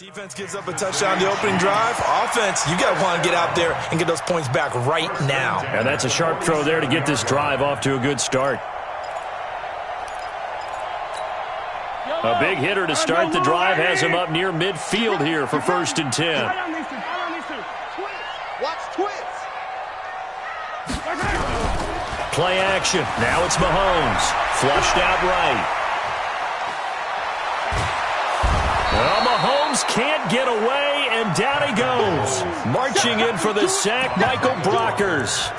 Defense gives up a touchdown the opening drive. Offense, you got to want to get out there and get those points back right now. And that's a sharp throw there to get this drive off to a good start. A big hitter to start the drive has him up near midfield here for 1st and 10. Watch twits. Play action. Now it's Mahomes. Flushed out right. Well, Mahomes can't get away, and down he goes. Marching in for the sack, Michael Brockers.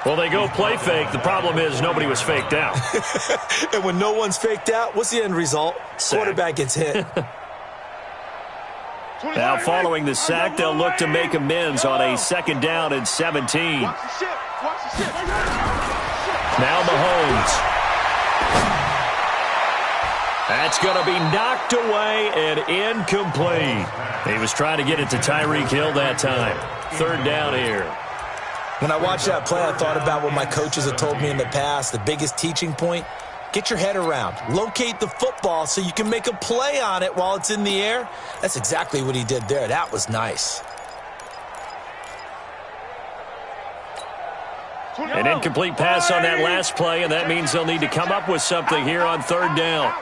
Well, they go play fake. The problem is nobody was faked out. And when no one's faked out, what's the end result? Sack. Quarterback gets hit. Now, following the sack, they'll look to make amends on a 2nd down and 17. Watch the ship. Watch the ship. Now Mahomes. That's going to be knocked away and incomplete. He was trying to get it to Tyreek Hill that time. 3rd down here. When I watched that play, I thought about what my coaches have told me in the past. The biggest teaching point, get your head around. Locate the football so you can make a play on it while it's in the air. That's exactly what he did there. That was nice. An incomplete pass on that last play, and that means they'll need to come up with something here on 3rd down.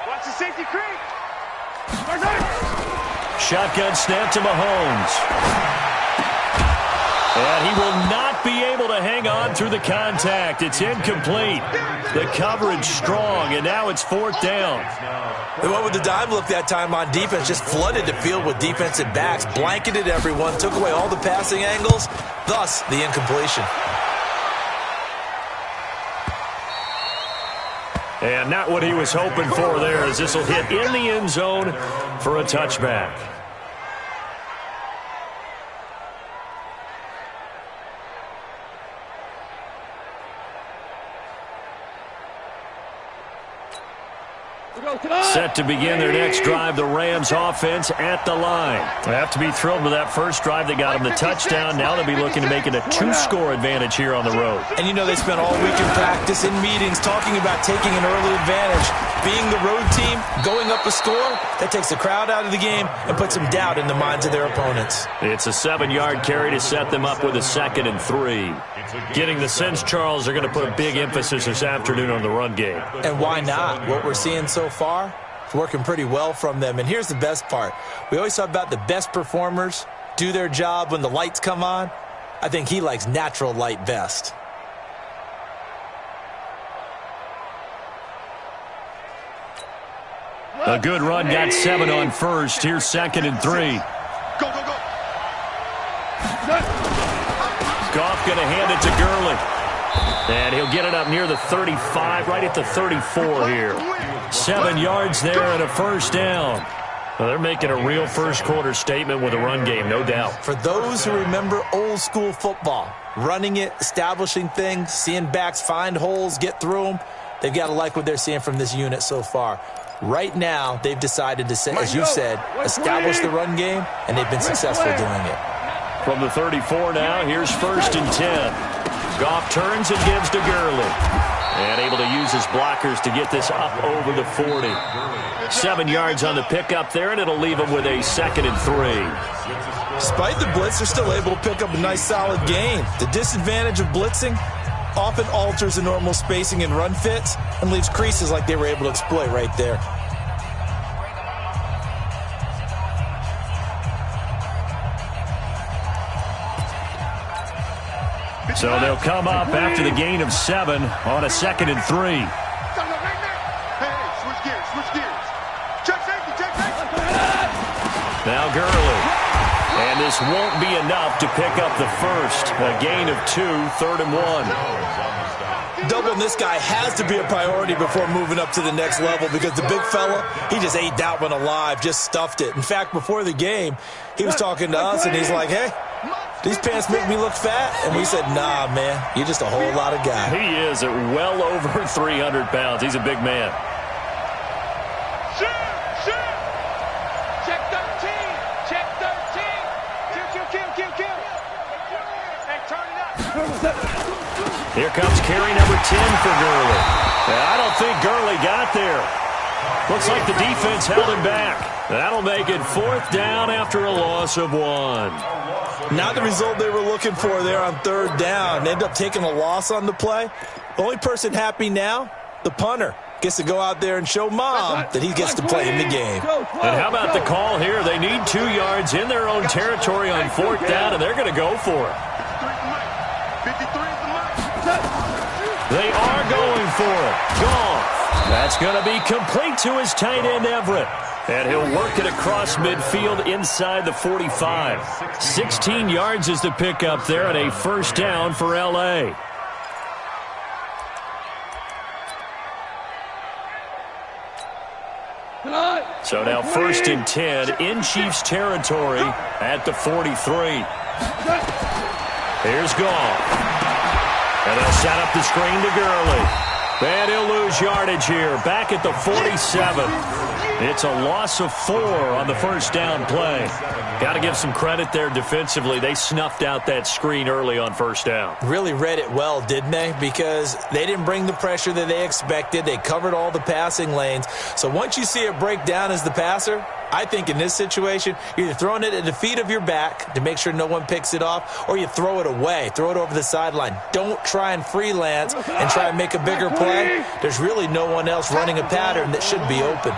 Watch the safety creep. Shotgun snap to Mahomes. And he will not be able to hang on through the contact. It's incomplete. The coverage strong, and now it's 4th down. They went with the dime look that time on defense, just flooded the field with defensive backs, blanketed everyone, took away all the passing angles, thus the incompletion. And not what he was hoping for there, as this will hit in the end zone for a touchback. Set to begin their next drive, the Rams offense at the line. They have to be thrilled with that first drive. They got them the touchdown. Now they'll be looking to make it a 2-score advantage here on the road. And you know they spent all week in practice, in meetings, talking about taking an early advantage. Being the road team, going up a score, that takes the crowd out of the game and puts some doubt in the minds of their opponents. It's a 7-yard carry to set them up with a 2nd and 3. Getting the sense, Charles, they're going to put a big emphasis this afternoon on the run game. And why not? What we're seeing so far, it's working pretty well from them. And here's the best part. We always talk about the best performers do their job when the lights come on. I think he likes natural light best. A good run, got 7 on first. Here's 2nd and 3. Go, go, go. Goff going to hand it to Gurley. And he'll get it up near the 35, right at the 34 here. 7 yards there and a 1st down. Well, they're making a real first-quarter statement with a run game, no doubt. For those who remember old-school football, running it, establishing things, seeing backs find holes, get through them, they've got to like what they're seeing from this unit so far. Right now, they've decided to, as you said, establish the run game, and they've been successful doing it. From the 34 now, here's 1st and 10. Goff turns and gives to Gurley. And able to use his blockers to get this up over the 40. 7 yards on the pickup there, and it'll leave him with a 2nd and 3. Despite the blitz, they're still able to pick up a nice, solid gain. The disadvantage of blitzing often alters the normal spacing and run fits and leaves creases like they were able to exploit right there. So they'll come up after the gain of 7 on a 2nd and 3. Hey, switch gears, switch gears. Check safety, check safety. Now Gurley. And this won't be enough to pick up the first. A gain of 2, 3rd and 1. Doubling this guy has to be a priority before moving up to the next level because the big fella, he just ate that one alive, just stuffed it. In fact, before the game, he was talking to us, and he's like, hey, these pants make me look fat. And we said, nah, man, you're just a whole lot of guy. He is at well over 300 pounds. He's a big man. Check 13, check 13. Kill. Hey, turn it up. Here comes carry number 10 for Gurley. I don't think Gurley got there. Looks like the defense held him back. That'll make it 4th down after a loss of 1. Not the result they were looking for there on 3rd down. They end up taking a loss on the play. The only person happy now, the punter. Gets to go out there and show Mom that he gets to play in the game. And how about the call here? They need 2 yards in their own territory on 4th down, and they're going to go for it. They are going for it. Goff. That's going to be complete to his tight end, Everett. And he'll work it across midfield inside the 45. 16 yards is the pickup there, and a 1st down for L.A. So now 1st and 10 in Chiefs territory at the 43. Here's Goff. And they'll set up the screen to Gurley. And he'll lose yardage here, back at the 47. It's a loss of 4 on the 1st down play. Got to give some credit there defensively. They snuffed out that screen early on 1st down. Really read it well, didn't they? Because they didn't bring the pressure that they expected. They covered all the passing lanes. So once you see it break down as the passer, I think in this situation, you're either throwing it at the feet of your back to make sure no one picks it off, or you throw it away, throw it over the sideline. Don't try and freelance and try and make a bigger play. There's really no one else running a pattern that should be open.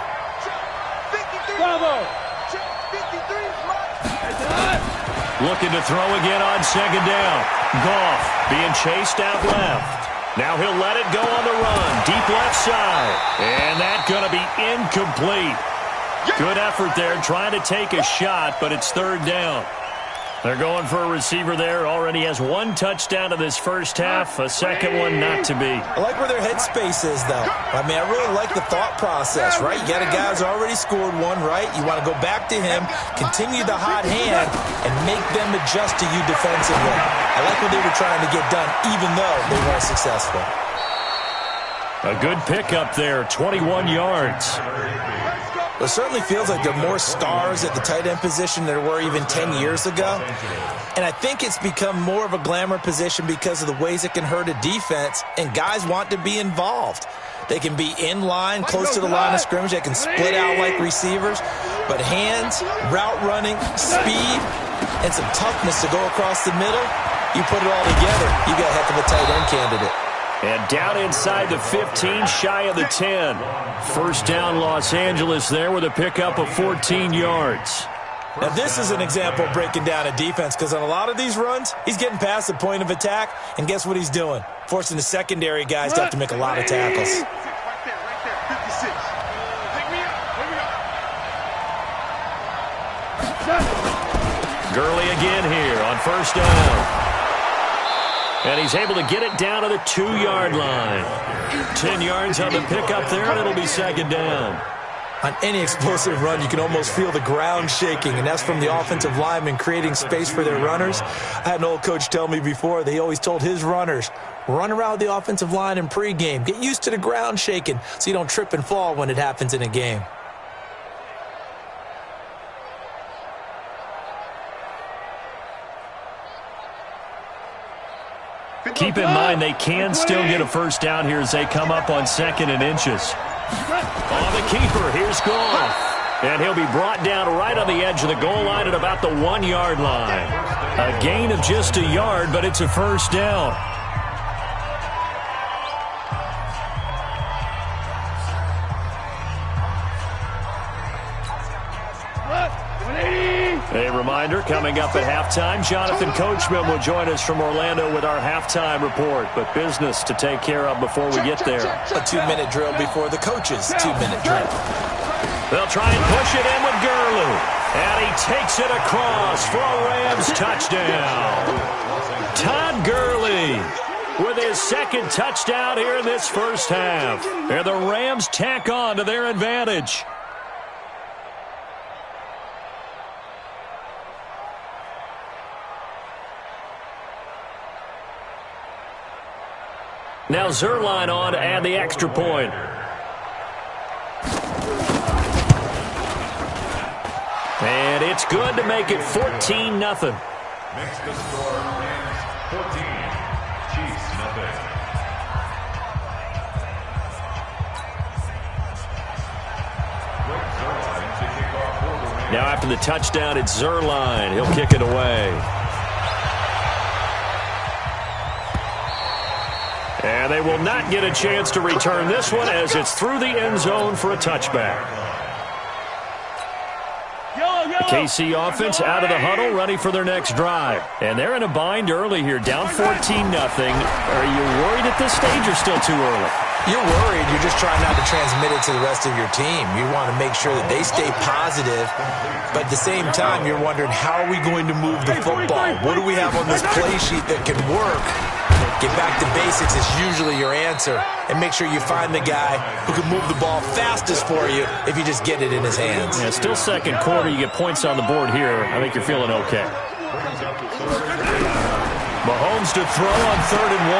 Looking to throw again on 2nd down. Goff being chased out left. Now he'll let it go on the run. Deep left side. And that's going to be incomplete. Good effort there trying to take a shot, but it's 3rd down. They're going for a receiver there. Already has 1 touchdown in this 1st half. A 2nd one not to be. I like where their headspace is, though. I mean, I really like the thought process, right? You got a guy who's already scored 1, right? You want to go back to him, continue the hot hand, and make them adjust to you defensively. I like what they were trying to get done, even though they weren't successful. A good pickup there, 21 yards. It certainly feels like there are more stars at the tight end position than there were even 10 years ago. And I think it's become more of a glamour position because of the ways it can hurt a defense, and guys want to be involved. They can be in line, close to the line of scrimmage. They can split out like receivers. But hands, route running, speed, and some toughness to go across the middle, you put it all together, you got a heck of a tight end candidate. And down inside the 15, shy of the 10. 1st down Los Angeles there with a pickup of 14 yards. Now this is an example of breaking down a defense, because on a lot of these runs, he's getting past the point of attack, and guess what he's doing? Forcing the secondary guys to have to make a lot of tackles. Gurley again here on 1st down. And he's able to get it down to the 2-yard line. 10 yards on the pickup there, and it'll be 2nd down. On any explosive run, you can almost feel the ground shaking, and that's from the offensive linemen creating space for their runners. I had an old coach tell me before, they always told his runners, run around the offensive line in pregame. Get used to the ground shaking so you don't trip and fall when it happens in a game. Keep in mind they can still get a 1st down here as they come up on 2nd and inches. On the keeper, here's Goff. And he'll be brought down right on the edge of the goal line at about the 1-yard line. A gain of just a yard, but it's a 1st down. A reminder, coming up at halftime, Jonathan Coachman will join us from Orlando with our halftime report. But business to take care of before we get there. A 2-minute drill before the coach's 2-minute drill. They'll try and push it in with Gurley. And he takes it across for a Rams touchdown. Todd Gurley with his 2nd touchdown here in this 1st half. And the Rams tack on to their advantage. Now Zerline on to add the extra point. And it's good to make it 14-0. Makes the score Rams 14, Chiefs 0. Now after the touchdown, it's Zerline. He'll kick it away. And they will not get a chance to return this one as it's through the end zone for a touchback. The KC offense out of the huddle, ready for their next drive. And they're in a bind early here, down 14-0. Are you worried at this stage or still too early? You're worried. You're just trying not to transmit it to the rest of your team. You want to make sure that they stay positive, but at the same time, you're wondering, how are we going to move the football? What do we have on this play sheet that can work? Get back to basics is usually your answer, and make sure you find the guy who can move the ball fastest for you if you just get it in his hands. Yeah, still second quarter. You get points on the board here. I think you're feeling okay. Mahomes to throw on 3rd and 1.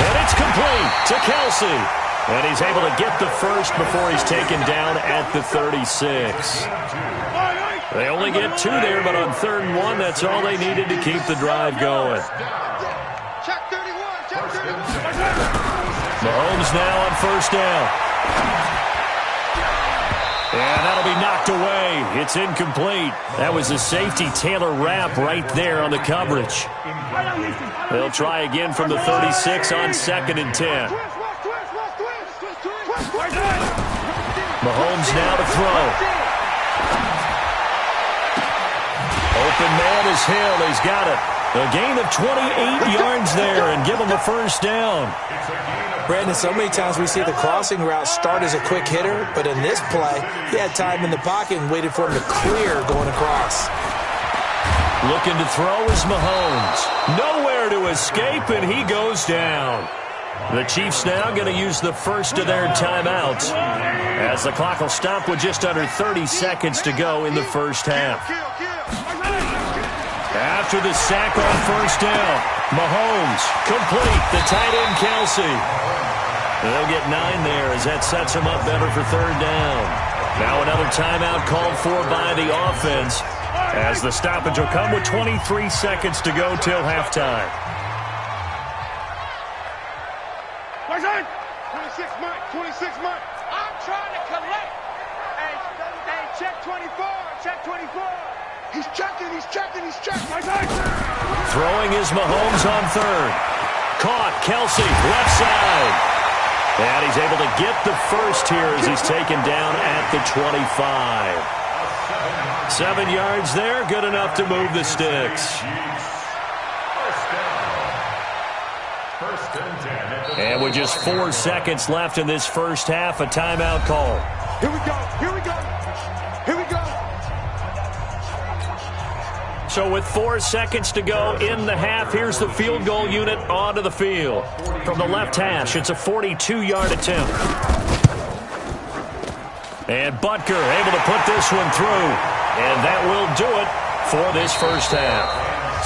And it's complete to Kelsey. And he's able to get the first before he's taken down at the 36. They only get 2 there, but on 3rd and 1, that's all they needed to keep the drive going. Mahomes now on 1st down. And that'll be knocked away. It's incomplete. That was a safety Taylor Rapp right there on the coverage. They'll try again from the 36 on 2nd and 10. Mahomes now to throw. Open man is Hill. He's got it. A gain of 28 yards there and give him a 1st down. Brandon, so many times we see the crossing route start as a quick hitter, but in this play, he had time in the pocket and waited for him to clear going across. Looking to throw is Mahomes. Nowhere to escape, and he goes down. The Chiefs now going to use the first of their timeouts as the clock will stop with just under 30 seconds to go in the first half. After the sack on 1st down, Mahomes complete. The tight end Kelsey. They'll get 9 there as that sets him up better for 3rd down. Now another timeout called for by the offense as the stoppage will come with 23 seconds to go till halftime. 26 Mike. I'm trying to collect. Hey, check 24. Check 24. He's checking. Throwing is Mahomes on 3rd. Caught, Kelsey, left side. And he's able to get the first here as he's taken down at the 25. 7 yards there, good enough to move the sticks. And with just 4 seconds left in this first half, a timeout call. Here we go. So with 4 seconds to go in the half, here's the field goal unit onto the field. From the left hash, it's a 42-yard attempt. And Butker able to put this one through. And that will do it for this first half.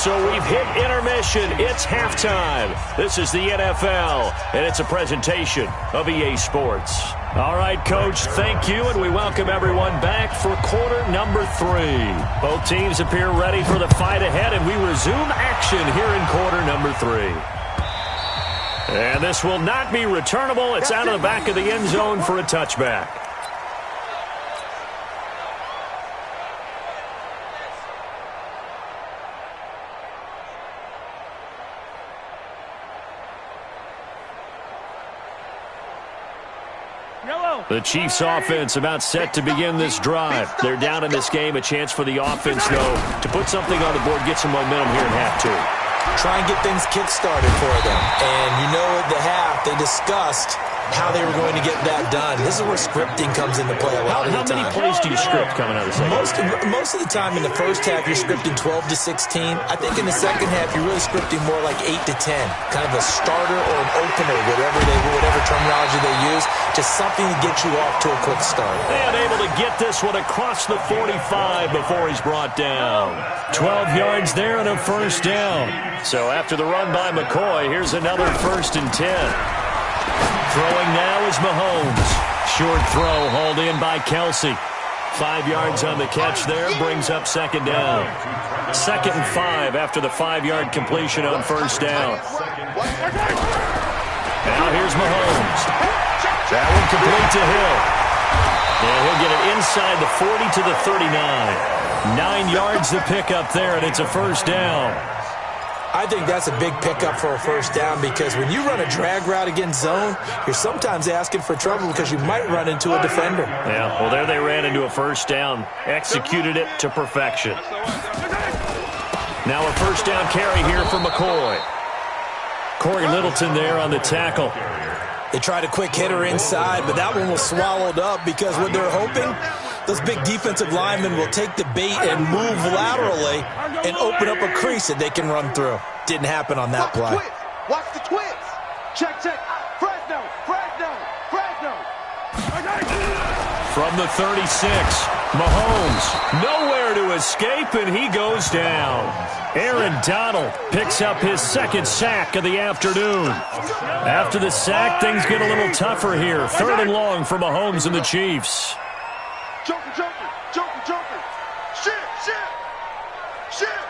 So we've hit intermission. It's halftime. This is the NFL, and it's a presentation of EA Sports. All right, Coach, thank you, and we welcome everyone back for quarter number 3. Both teams appear ready for the fight ahead, and we resume action here in quarter number 3. And this will not be returnable. It's out of the back of the end zone for a touchback. The Chiefs offense about set to begin this drive. They're down in this game. A chance for the offense, though, to put something on the board, get some momentum here in half 2. Try and get things kick-started for them. And you know at the half, they discussed how they were going to get that done. This is where scripting comes into play a lot of the time. How many plays do you script coming out of the second? Most of the time in the first half, you're scripting 12 to 16. I think in the second half, you're really scripting more like 8 to 10. Kind of a starter or an opener, whatever terminology they use. Just something to get you off to a quick start. And able to get this one across the 45 before he's brought down. 12 yards there and a first down. So after the run by McCoy, here's another 1st and 10. Throwing now is Mahomes. Short throw hauled in by Kelsey. 5 yards on the catch there, brings up 2nd down. 2nd and 5 after the 5-yard completion on 1st down. Now here's Mahomes. That one complete to Hill. And he'll get it inside the 40 to the 39. 9 yards to pick up there, and it's a first down. I think that's a big pickup for a first down because when you run a drag route against zone, you're sometimes asking for trouble because you might run into a defender. Yeah, well, there they ran into a first down, executed it to perfection. Now a first down carry here for McCoy. Corey Littleton there on the tackle. They tried a quick hitter inside, but that one was swallowed up because what they're hoping, those big defensive linemen will take the bait and move laterally and open up a crease that they can run through. Didn't happen on that play. Watch the twist. Check, check. Fresno, Fresno, Fresno. From the 36, Mahomes nowhere to escape, and he goes down. Aaron Donald picks up his second sack of the afternoon. After the sack, things get a little tougher here. 3rd and long for Mahomes and the Chiefs. Joker, Joker, Joker, Joker. Shit, shit, shit.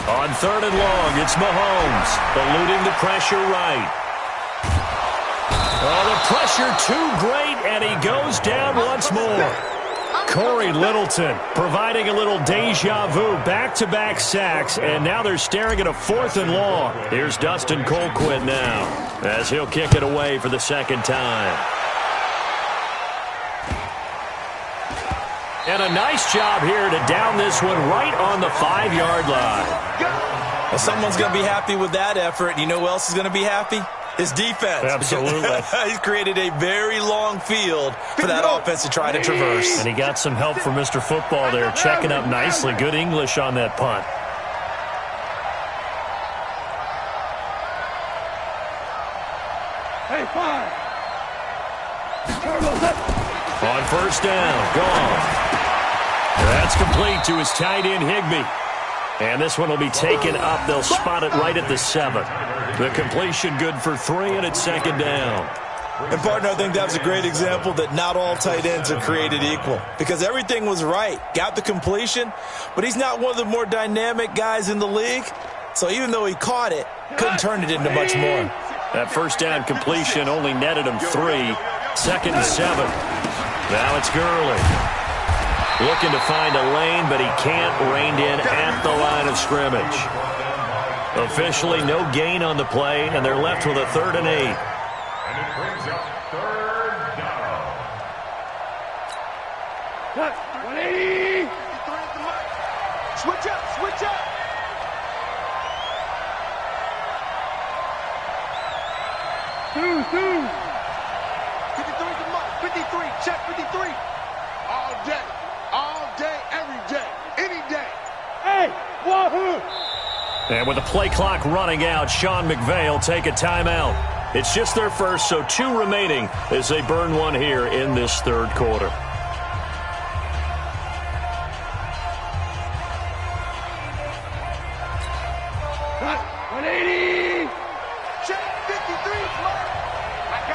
On 3rd and long, it's Mahomes eluding the pressure right. Oh, the pressure too great, and he goes down once more. Corey Littleton providing a little deja vu, back-to-back sacks, and now they're staring at a 4th and long. Here's Dustin Colquitt now as he'll kick it away for the second time. And a nice job here to down this one right on the 5-yard line. Well, someone's going to be happy with that effort. You know who else is going to be happy? His defense. Absolutely. He's created a very long field for that offense to try to traverse. And he got some help from Mr. Football there, checking up nicely. Good English on that punt. Hey, fire. On first down, gone. That's complete to his tight end, Higbee. And this one will be taken up. They'll spot it right at the 7. The completion good for 3, and it's second down. And, partner, I think that was a great example that not all tight ends are created equal because everything was right. Got the completion, but he's not one of the more dynamic guys in the league. So even though he caught it, couldn't turn it into much more. That first down completion only netted him 3. 2nd and 7. Now it's Gurley. Looking to find a lane, but he can't. Reined in at the line of scrimmage. Officially no gain on the play, and they're left with a 3rd and 8. And it brings up 3rd down. 180. Switch up, switch up. Two. 53, check 53. All day, every day, any day. Hey, wahoo! And with the play clock running out, Sean McVay will take a timeout. It's just their first, so 2 remaining as they burn one here in this 3rd quarter. Cut, 180. Check 53, Mark.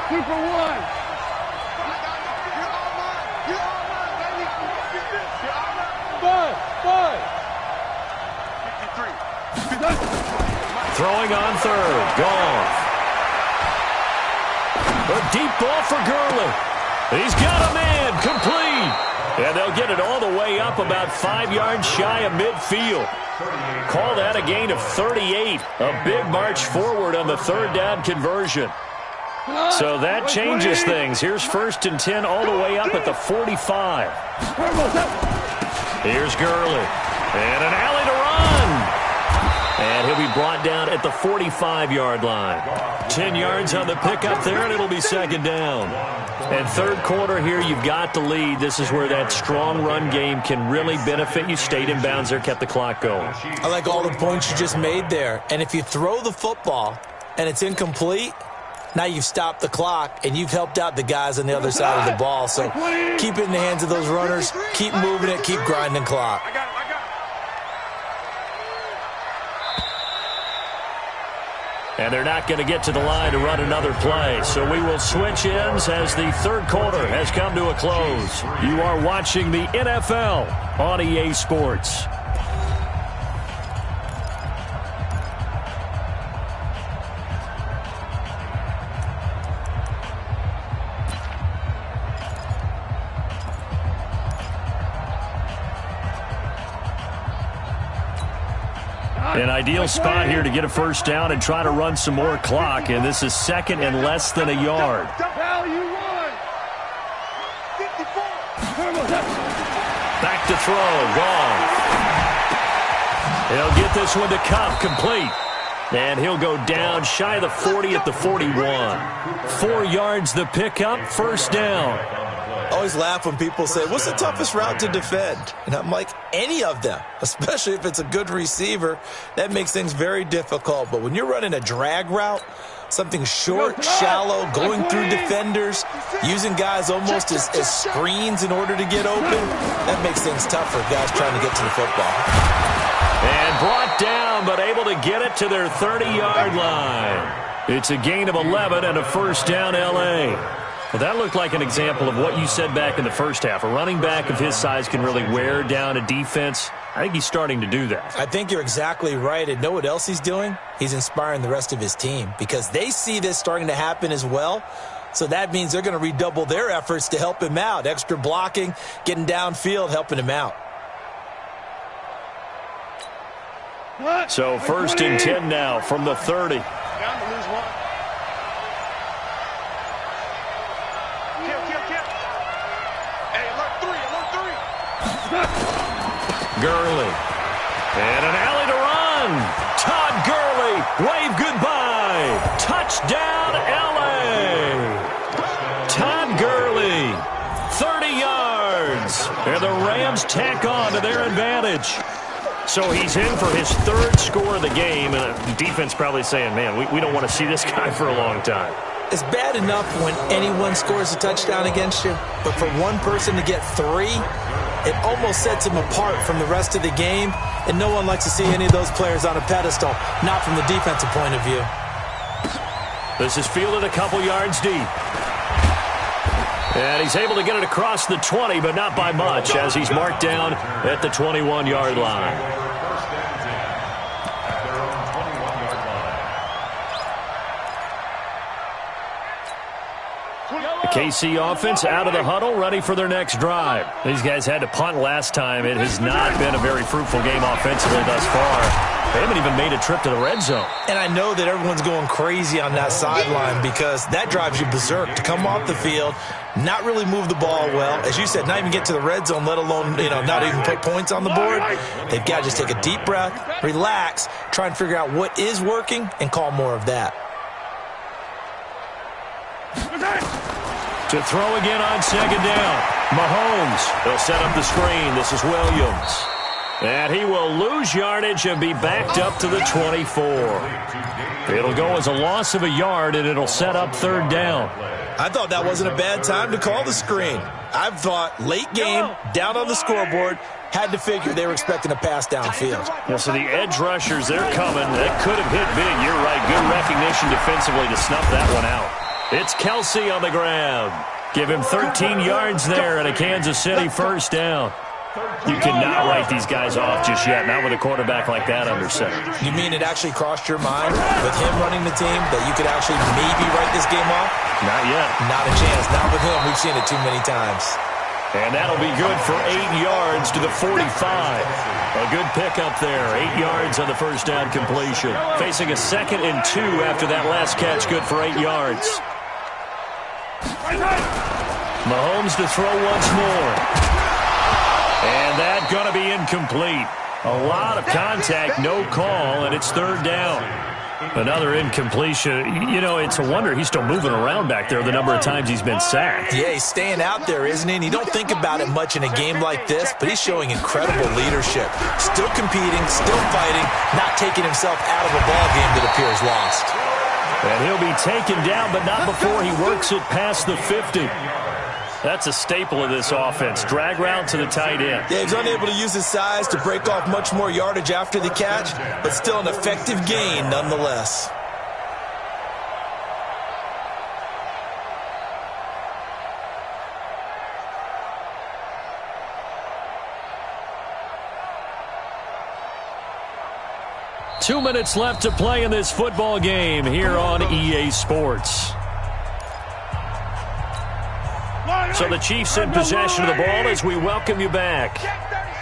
2 for 1. You're all mine, baby. You're all mine. 53. Throwing on 3rd. Goff. A deep ball for Gurley. He's got a man. Complete. And they'll get it all the way up about 5 yards shy of midfield. Call that a gain of 38. A big march forward on the 3rd down conversion. So that changes things. Here's 1st and 10 all the way up at the 45. Here's Gurley. And an alley to run. And he'll be brought down at the 45-yard line. 10 yards on the pickup there, and it'll be second down. And 3rd quarter here, you've got the lead. This is where that strong run game can really benefit you. Stayed in bounds there, kept the clock going. I like all the points you just made there. And if you throw the football and it's incomplete, now you've stopped the clock and you've helped out the guys on the other side of the ball. So keep it in the hands of those runners. Keep moving it. Keep grinding clock. And they're not going to get to the line to run another play. So we will switch ends as the 3rd quarter has come to a close. You are watching the NFL on EA Sports. An ideal spot here to get a first down and try to run some more clock, and this is second and less than a yard. Back to throw, gone. He'll get this one to Cup, complete. And he'll go down shy of the 40 at the 41. 4 yards the pickup, first down. I always laugh when people say, what's the toughest route to defend? And I'm like, any of them, especially if it's a good receiver. That makes things very difficult. But when you're running a drag route, something short, shallow, going through defenders, using guys almost as screens in order to get open, that makes things tough for guys trying to get to the football. And brought down, but able to get it to their 30-yard line. It's a gain of 11 and a first down, L.A. Well, that looked like an example of what you said back in the first half. A running back of his size can really wear down a defense. I think he's starting to do that. I think you're exactly right. And know what else he's doing? He's inspiring the rest of his team because they see this starting to happen as well. So that means they're going to redouble their efforts to help him out. Extra blocking, getting downfield, helping him out. So first and 10 now from the 30. Down to lose one. Kill. Hey, alert three. Gurley. And an alley to run. Todd Gurley. Wave goodbye. Touchdown, L.A. Todd Gurley. 30 yards. And the Rams tack on to their advantage. So he's in for his third score of the game, and the defense probably saying, man, we don't want to see this guy for a long time. It's bad enough when anyone scores a touchdown against you, but for one person to get 3, it almost sets him apart from the rest of the game, and no one likes to see any of those players on a pedestal, not from the defensive point of view. This is fielded a couple yards deep. And he's able to get it across the 20, but not by much, as he's marked down at the 21-yard line. The KC offense out of the huddle, ready for their next drive. These guys had to punt last time. It has not been a very fruitful game offensively thus far. They haven't even made a trip to the red zone. And I know that everyone's going crazy on that sideline because that drives you berserk to come off the field, not really move the ball well. As you said, not even get to the red zone, let alone, not even put points on the board. They've got to just take a deep breath, relax, try and figure out what is working, and call more of that. To throw again on second down. Mahomes, he'll set up the screen. This is Williams. And he will lose yardage and be backed up to the 24. It'll go as a loss of a yard, and it'll set up third down. I thought that wasn't a bad time to call the screen. I've thought late game, down on the scoreboard, had to figure they were expecting a pass downfield. Yeah, so the edge rushers, they're coming. That could have hit big. You're right. Good recognition defensively to snuff that one out. It's Kelsey on the ground. Give him 13 yards there and a Kansas City first down. You cannot write these guys off just yet, not with a quarterback like that under center. You mean it actually crossed your mind with him running the team that you could actually maybe write this game off? Not yet. Not a chance. Not with him. We've seen it too many times. And that'll be good for 8 yards to the 45. A good pickup there. 8 yards on the first down completion. Facing a 2nd and 2 after that last catch. Good for 8 yards. Mahomes to throw once more. And that's going to be incomplete. A lot of contact, no call, and it's third down. Another incompletion. It's a wonder he's still moving around back there the number of times he's been sacked. Yeah, he's staying out there, isn't he? And you don't think about it much in a game like this, but he's showing incredible leadership. Still competing, still fighting, not taking himself out of a ball game that appears lost. And he'll be taken down, but not before he works it past the 50. That's a staple of this offense. Drag route to the tight end. Yeah, he's unable to use his size to break off much more yardage after the catch, but still an effective gain nonetheless. Two minutes left to play in this football game here on EA Sports. So the Chiefs in possession of the ball as we welcome you back.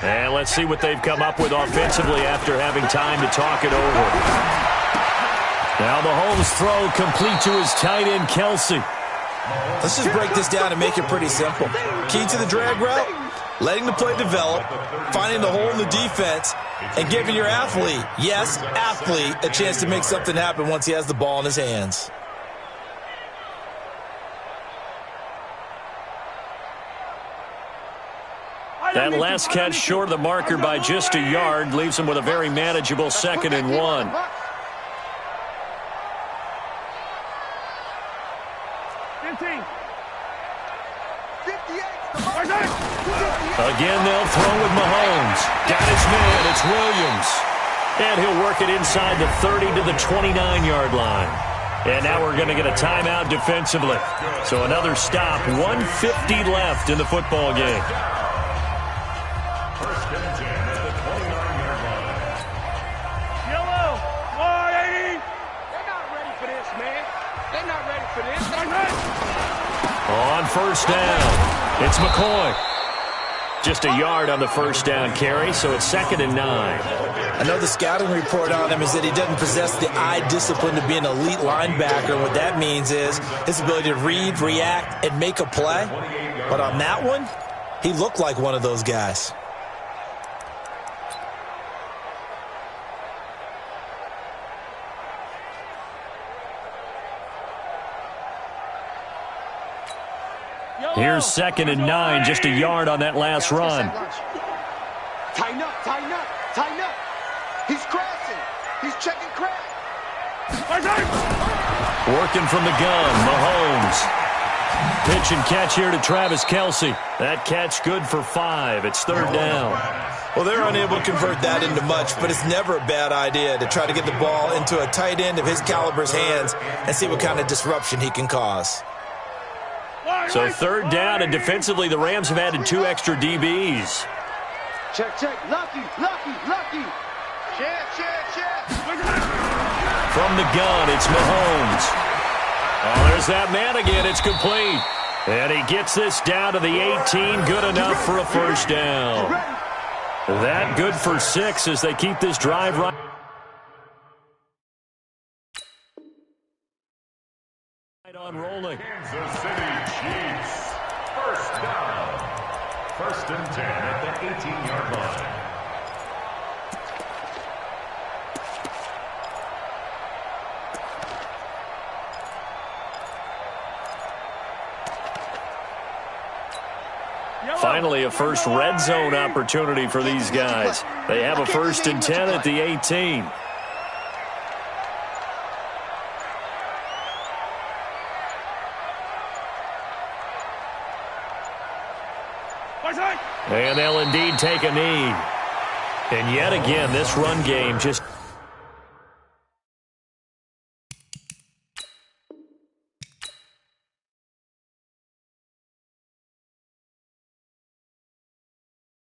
And let's see what they've come up with offensively after having time to talk it over. Now Mahomes' throw complete to his tight end, Kelsey. Let's just break this down and make it pretty simple. Key to the drag route, letting the play develop, finding the hole in the defense, and giving your athlete, yes, athlete, a chance to make something happen once he has the ball in his hands. That last catch short of the marker by just a yard leaves him with a very manageable 2nd and 1. Again, they'll throw with Mahomes. Got his man, it's Williams. And he'll work it inside the 30 to the 29-yard line. And now we're going to get a timeout defensively. So another stop, 1:50 left in the football game. First and 10 at the 29-yard line. Yellow, 180. They're not ready for this, man. They're not ready for this. On first down, it's McCoy. Just a yard on the first down carry, so it's 2nd and 9. I know the scouting report on him is that he doesn't possess the eye discipline to be an elite linebacker. What that means is his ability to read, react, and make a play. But on that one, he looked like one of those guys. Here's 2nd and 9, just a yard on that last run. Tighten up, tighten up, tighten up. He's crashing. He's checking crash. Working from the gun, Mahomes. Pitch and catch here to Travis Kelsey. That catch good for 5. It's 3rd down. Well, they're unable to convert that into much, but it's never a bad idea to try to get the ball into a tight end of his caliber's hands and see what kind of disruption he can cause. So 3rd down, and defensively, the Rams have added 2 extra DBs. Check, check. Lucky, lucky, lucky. Check. From the gun, it's Mahomes. Oh, there's that man again. It's complete. And he gets this down to the 18. Good enough for a first down. That good for 6 as they keep this drive right on rolling. Kansas City Chiefs. First down. 1st and 10 at the 18-yard line. Finally, a first red zone opportunity for these guys. They have a 1st and 10 at the 18. And they'll indeed take a knee. And yet again, this run game just